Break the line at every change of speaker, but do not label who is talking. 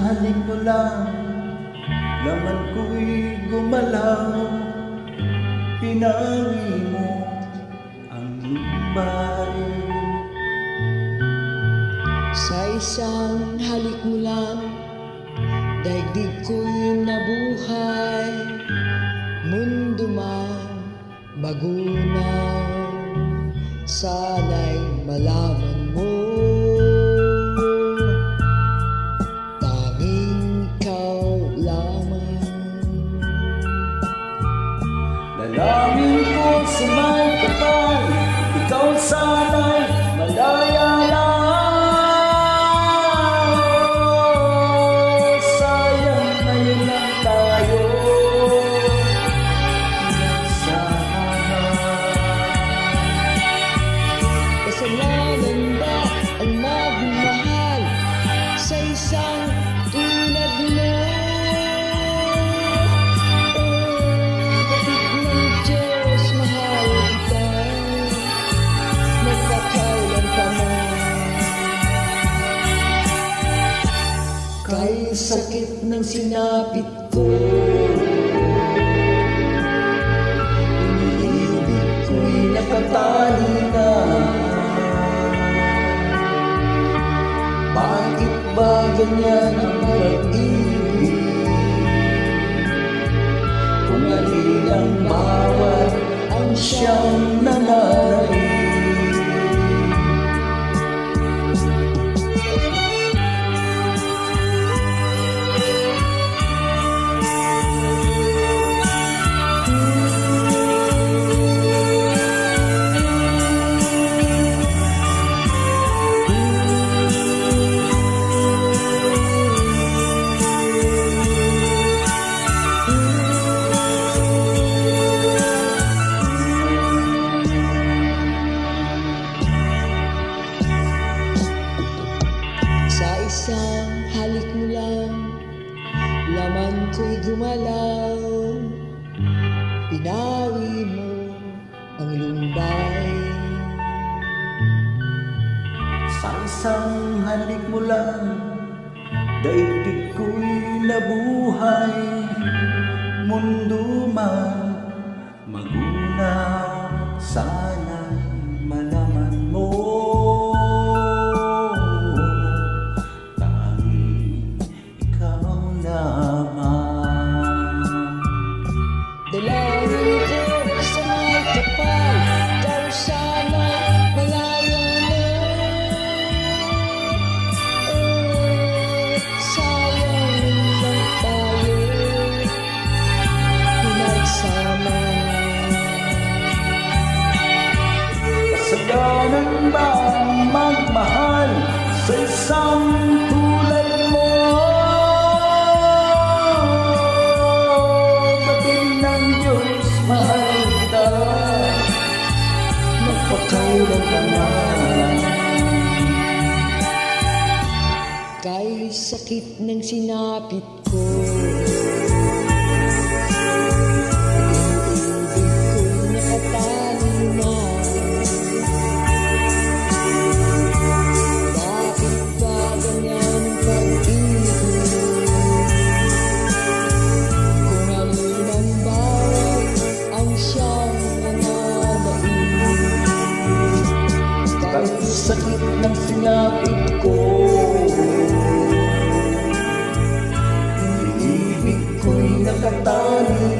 halik mo lang, laman ko'y gumalaw. Pinangi mo ang lumbay.
Sa isang halik mo lang, daigdig ko'y nabuhay. Mundo man magunaw, sana'y malaman mo, tanging ikaw lamang.
Dalangin ko sa may kapal, ikaw sana'y malaya lang. Sayang ngayon lang tayo nagsama.
Kasalanan ba ang magmahal sa isang tulad mo? Kapit ng Diyos, mahal kita, magpakailan ka man. Kay sakit ng sinapit ko,
Iniibig ko'y nakatali na. Bakit ba ganyan ang pag-ibig? Kung alin ang bawat ang siyang nananalig.
sa isang halik mo lang, laman ko'y gumalaw. Pinawi mo ang lumbay.
Sa isang halik mo lang, daigdig ko'y nabuhay. Mundo man magunaw, sana'y malaman mo, tanging ikaw lamang.
Dalangin ko sa may kapal, ikaw sana'y malaya na. Sayang lang tayo nagsama.
Kasalanan ba ang magmahal sa isang tulad mo? Batin ng Diyos, mahal kita, magpakailan ka man.
Kay sakit ng sinapit ko,
sakit ng sinapit ko, iniibig ko'y nakatali